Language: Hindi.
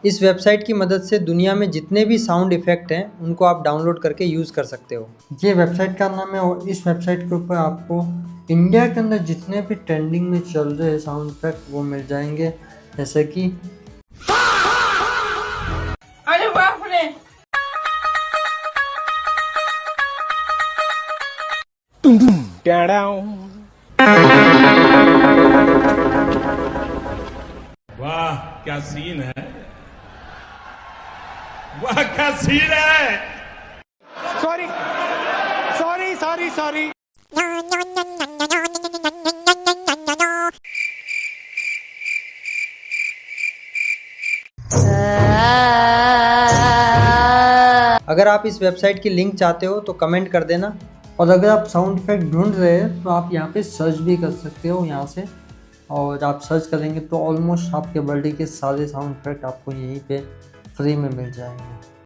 इस वेबसाइट की मदद से दुनिया में जितने भी साउंड इफ़ेक्ट हैं उनको आप डाउनलोड करके यूज़ कर सकते हो। ये वेबसाइट का नाम है और इस वेबसाइट के ऊपर आपको इंडिया के अंदर जितने भी ट्रेंडिंग में चल रहे साउंड इफेक्ट वो मिल जाएंगे, जैसे कि अरे बाप रे, वाह क्या सीन है, वाह क्या सीन है। Sorry sorry sorry sorry. अगर आप इस वेबसाइट की लिंक चाहते हो तो कमेंट कर देना। और अगर आप साउंड इफेक्ट ढूंढ रहे हैं तो आप यहाँ पे सर्च भी कर सकते हो यहाँ से, और आप सर्च करेंगे तो ऑलमोस्ट आपके बर्थडे के सारे साउंड इफेक्ट आपको यहीं पे फ्री में मिल जाएंगे।